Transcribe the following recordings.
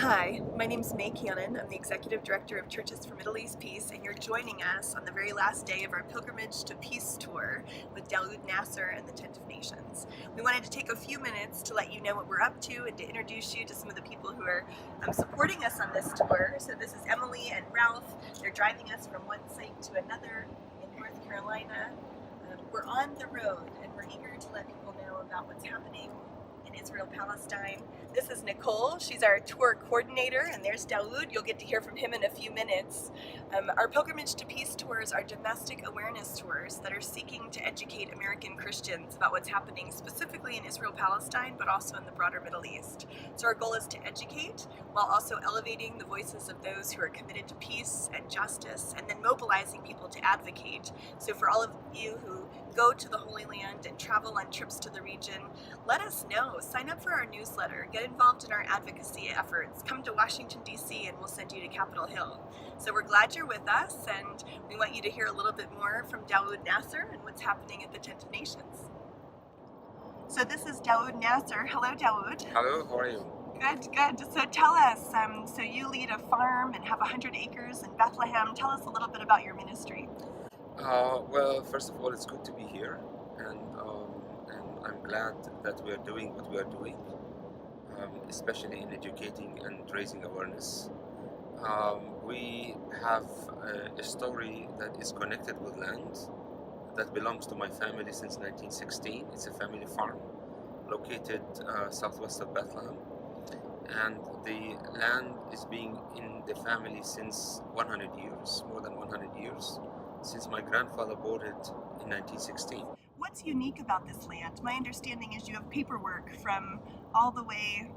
Hi, my name is Mae Cannon. I'm the Executive Director of Churches for Middle East Peace, and you're joining us on the very last day of our Pilgrimage to Peace tour with Daoud Nassar and the Tent of Nations. We wanted to take a few minutes to let you know what we're up to and to introduce you to some of the people who are supporting us on this tour. So this is Emily and Ralph. They're driving us from one site to another in North Carolina. We're on the road, and we're eager to let people know about what's happening in Israel-Palestine. This is Nicole. She's our tour coordinator, and there's Daoud. You'll get to hear from him in a few minutes. Our Pilgrimage to Peace tours are domestic awareness tours that are seeking to educate American Christians about what's happening specifically in Israel-Palestine, but also in the broader Middle East. So our goal is to educate while also elevating the voices of those who are committed to peace and justice, and then mobilizing people to advocate. So for all of you who go to the Holy Land and travel on trips to the region, let us know. Sign up for our newsletter. Get involved in our advocacy efforts. Come to Washington, D.C., and we'll send you to Capitol Hill. So we're glad you're with us, and we want you to hear a little bit more from Daoud Nassar and what's happening at the Tent of Nations. So this is Daoud Nassar. Hello, Daoud. Hello, how are you? Good. So tell us, so you lead a farm and have 100 acres in Bethlehem. Tell us a little bit about your ministry. Well, first of all, it's good to be here, and I'm glad that we are doing what we are doing, especially in educating and raising awareness. We have a story that is connected with land that belongs to my family since 1916. It's a family farm located southwest of Bethlehem, and the land is being in the family since 100 years, more than 100 years. Since my grandfather bought it in 1916. What's unique about this land? My understanding is you have paperwork from all the way,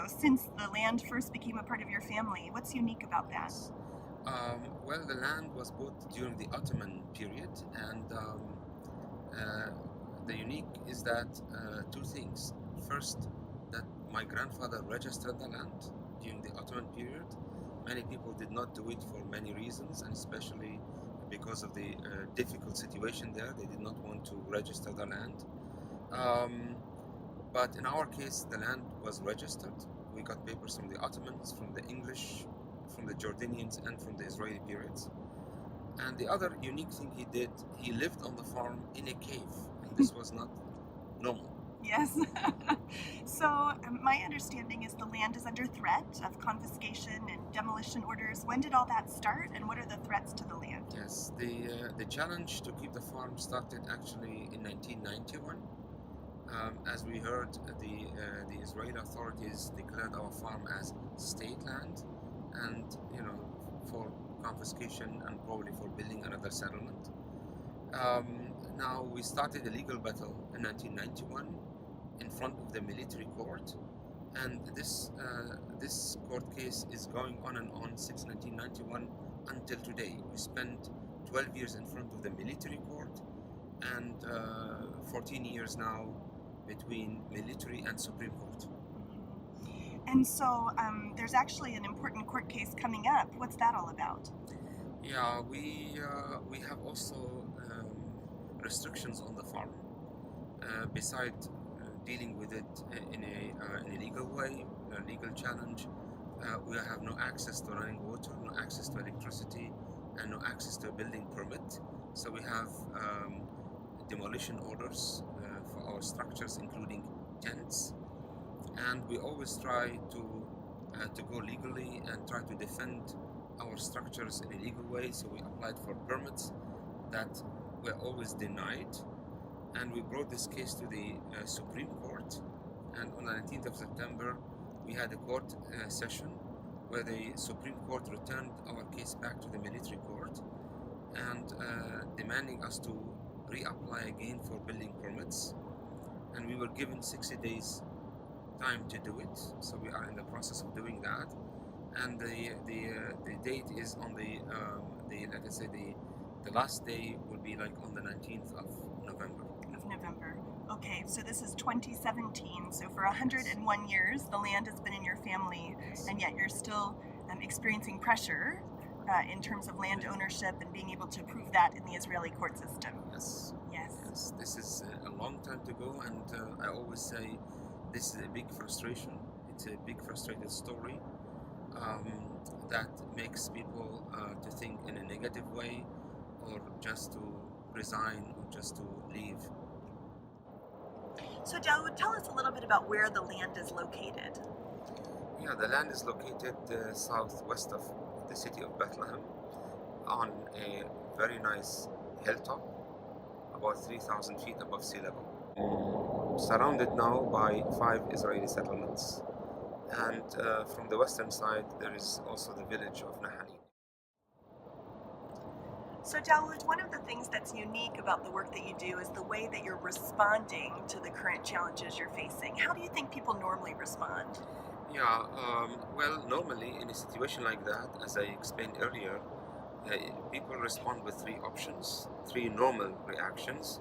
since the land first became a part of your family. What's unique about that? Well, the land was bought during the Ottoman period, and the unique is that two things. First, that my grandfather registered the land during the Ottoman period. Many people did not do it for many reasons, and especially because of the difficult situation there. They did not want to register the land. But in our case, the land was registered. We got papers from the Ottomans, from the English, from the Jordanians, and from the Israeli periods. And the other unique thing he did, he lived on the farm in a cave, and this was not normal. Yes. So my understanding is the land is under threat of confiscation and demolition orders. When did all that start, and what are the threats to the land? Yes, the challenge to keep the farm started actually in 1991. As we heard, the Israeli authorities declared our farm as state land, and for confiscation and probably for building another settlement. Now we started a legal battle in 1991 in front of the military court, and this court case is going on and on since 1991 until today. We spent 12 years in front of the military court, and 14 years now between military and Supreme Court. And so there's actually an important court case coming up. What's that all about? Yeah, we have also restrictions on the farm. Besides dealing with it in a legal way, a legal challenge, we have no access to running water, no access to electricity, and no access to a building permit. So we have demolition orders for our structures, including tents, and we always try to go legally and try to defend our structures in a legal way. So we applied for permits that were always denied, and we brought this case to the Supreme Court, and on the 19th of September we had a court session where the Supreme Court returned our case back to the military court and demanding us to reapply again for building permits, and we were given 60 days time to do it. So we are in the process of doing that, and the date is on the last day will be like on the 19th of November. Okay, so this is 2017. So for 101 years, the land has been in your family, and yet you're still experiencing pressure in terms of land ownership and being able to prove that in the Israeli court system. Yes. Yes. This is a long time to go, and I always say this is a big frustration. big frustrated story um, that makes people to think in a negative way, or just to resign, or just to leave. So Daoud, tell us a little bit about where the land is located. Yeah, the land is located southwest of the city of Bethlehem on a very nice hilltop, about 3,000 feet above sea level. Surrounded now by 5 Israeli settlements. And from the western side, there is also the village of Nahani. So Daoud, one of the things that's unique about the work that you do is the way that you're responding to the current challenges you're facing. How do you think people normally respond? Yeah, well, normally in a situation like that, as I explained earlier, people respond with 3 options, 3 normal reactions.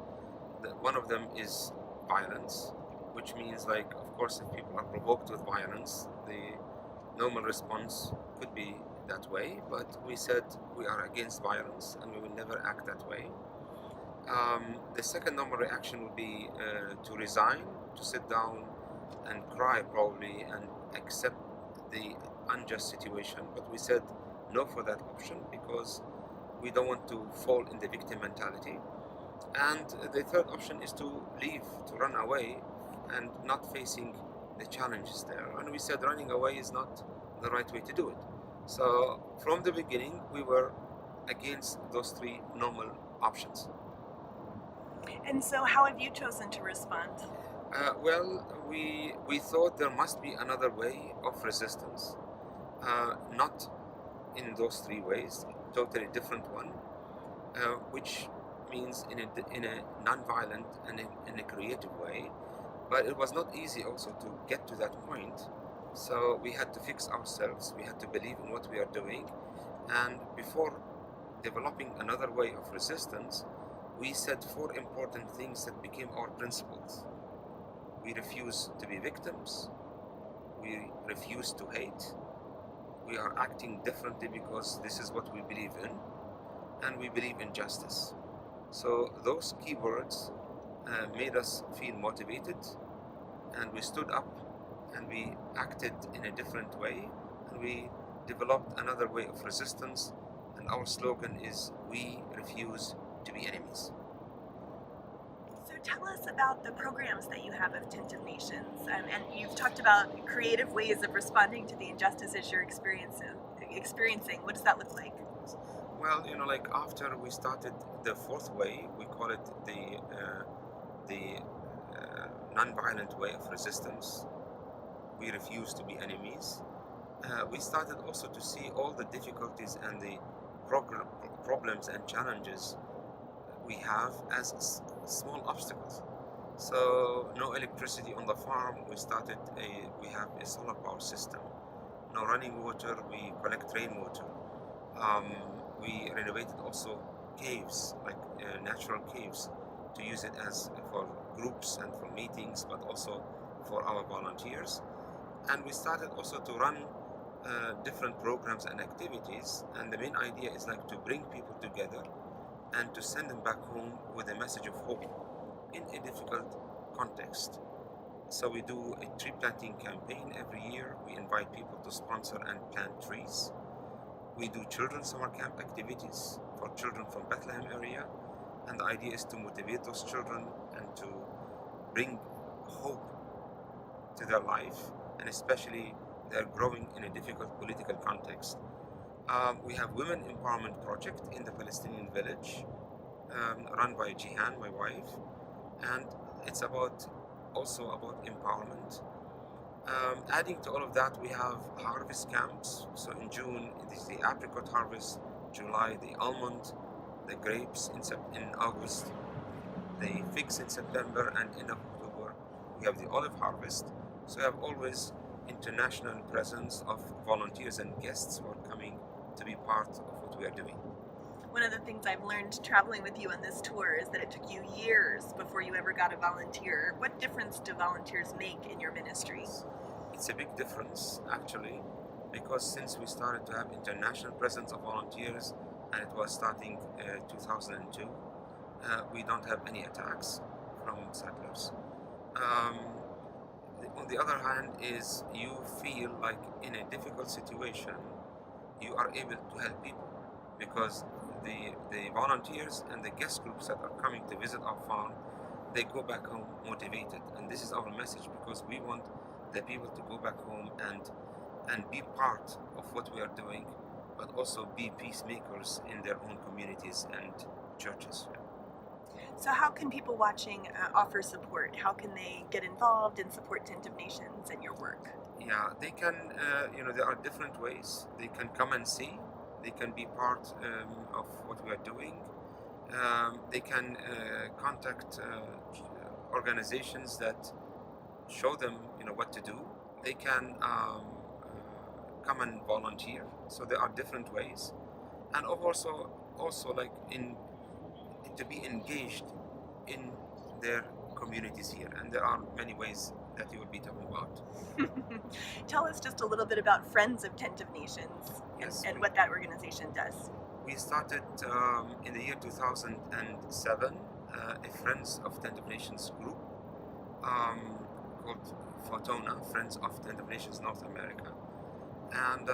One of them is violence, which means, like, of course, if people are provoked with violence, the normal response could be that way, but we said we are against violence and we will never act that way. The second normal reaction would be to resign, to sit down and cry probably and accept the unjust situation, but we said no for that option because we don't want to fall in the victim mentality. And the third option is to leave, to run away and not facing the challenges there. And we said running away is not the right way to do it. So from the beginning, we were against those 3 normal options. And so how have you chosen to respond? Well, we thought there must be another way of resistance, not in those 3 ways, totally different one, which means in a non-violent and in a creative way. But it was not easy also to get to that point. So we had to fix ourselves. We had to believe in what we are doing. And before developing another way of resistance, we said 4 important things that became our principles. We refuse to be victims. We refuse to hate. We are acting differently because this is what we believe in. And we believe in justice. So those keywords made us feel motivated, and we stood up and we acted in a different way, and we developed another way of resistance, and our slogan is "We refuse to be enemies." So tell us about the programs that you have of Tent of Nations, and you've talked about creative ways of responding to the injustices you're experiencing. What does that look like? Well, like after we started the 4th way, we call it the non-violent way of resistance. We refuse to be enemies. We started also to see all the difficulties and the problems and challenges we have as small obstacles. So no electricity on the farm. We have a solar power system. No running water. We collect rainwater. We renovated also caves, like natural caves, to use it as for groups and for meetings, but also for our volunteers. And we started also to run different programs and activities. And the main idea is like to bring people together and to send them back home with a message of hope in a difficult context. So we do a tree planting campaign every year. We invite people to sponsor and plant trees. We do children's summer camp activities for children from Bethlehem area, and the idea is to motivate those children and to bring hope to their life, and especially they're growing in a difficult political context. We have Women Empowerment Project in the Palestinian village, run by Jihan, my wife, and it's also about empowerment. Adding to all of that, we have harvest camps. So in June, it is the apricot harvest, July, the almond, the grapes in August, the figs in September, and in October, we have the olive harvest. So we have always international presence of volunteers and guests who are coming to be part of what we are doing. One of the things I've learned traveling with you on this tour is that it took you years before you ever got a volunteer. What difference do volunteers make in your ministry? It's a big difference, actually, because since we started to have international presence of volunteers, and it was starting 2002, we don't have any attacks from settlers. On the other hand, is you feel like in a difficult situation, you are able to help people because the volunteers and the guest groups that are coming to visit our farm, they go back home motivated, and this is our message because we want the people to go back home and be part of what we are doing, but also be peacemakers in their own communities and churches. So how can people watching offer support? How can they get involved and support Tent of Nations and your work? Yeah, they can, there are different ways. They can come and see. They can be part of what we are doing. They can contact organizations that show them, what to do. They can come and volunteer. So there are different ways, and also like to be engaged in their communities here. And there are many ways that you will be talking about. Tell us just a little bit about Friends of Tent of Nations and what that organization does. We started in the year 2007 a Friends of Tent of Nations group called Fortuna, Friends of Tent of Nations North America. And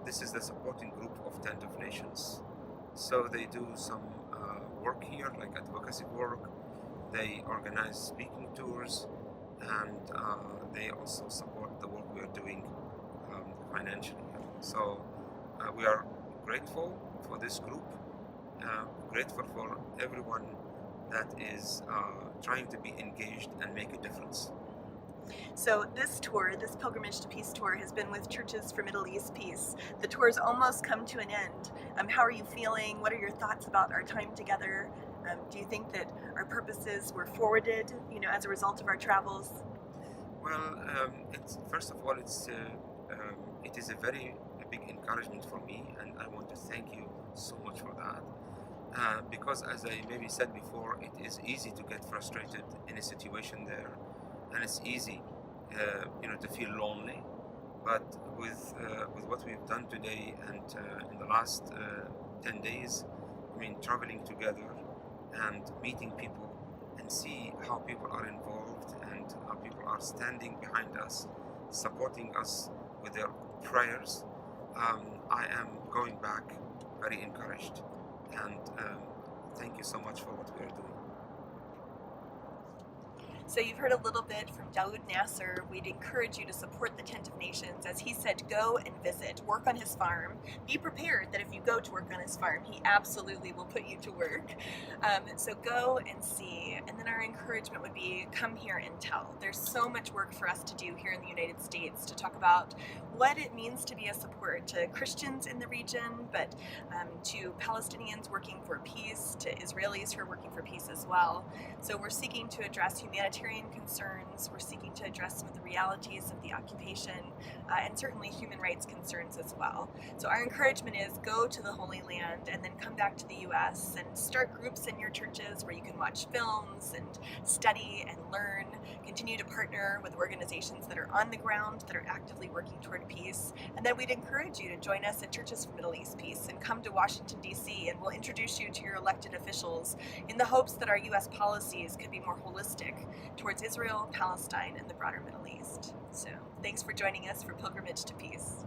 this is the supporting group of Tent of Nations. So they do some work here, like advocacy work. They organize speaking tours, and they also support the work we are doing financially. So we are grateful for this group, grateful for everyone that is trying to be engaged and make a difference. So this tour, this Pilgrimage to Peace tour, has been with Churches for Middle East Peace. The tour's almost come to an end. How are you feeling? What are your thoughts about our time together? Do you think that our purposes were forwarded, as a result of our travels? Well, first of all, it is a very big encouragement for me, and I want to thank you so much for that. Because as I maybe said before, it is easy to get frustrated in a situation there, and it's easy, to feel lonely. But with what we've done today and in the last 10 days, traveling together and meeting people and see how people are involved and how people are standing behind us, supporting us with their prayers, I am going back very encouraged. And thank you so much for what we are doing. So you've heard a little bit from Daoud Nassar. We'd encourage you to support the Tent of Nations. As he said, go and visit, work on his farm. Be prepared that if you go to work on his farm, he absolutely will put you to work. So go and see. And then our encouragement would be, come here and tell. There's so much work for us to do here in the United States to talk about what it means to be a support to Christians in the region, but to Palestinians working for peace, to Israelis who are working for peace as well. So we're seeking to address humanitarian concerns, we're seeking to address some of the realities of the occupation, and certainly human rights concerns as well. So our encouragement is go to the Holy Land and then come back to the U.S. and start groups in your churches where you can watch films and study and learn, continue to partner with organizations that are on the ground, that are actively working toward peace, and then we'd encourage you to join us at Churches for Middle East Peace and come to Washington, D.C., and we'll introduce you to your elected officials in the hopes that our U.S. policies could be more holistic towards Israel, Palestine, and the broader Middle East. So thanks for joining us for Pilgrimage to Peace.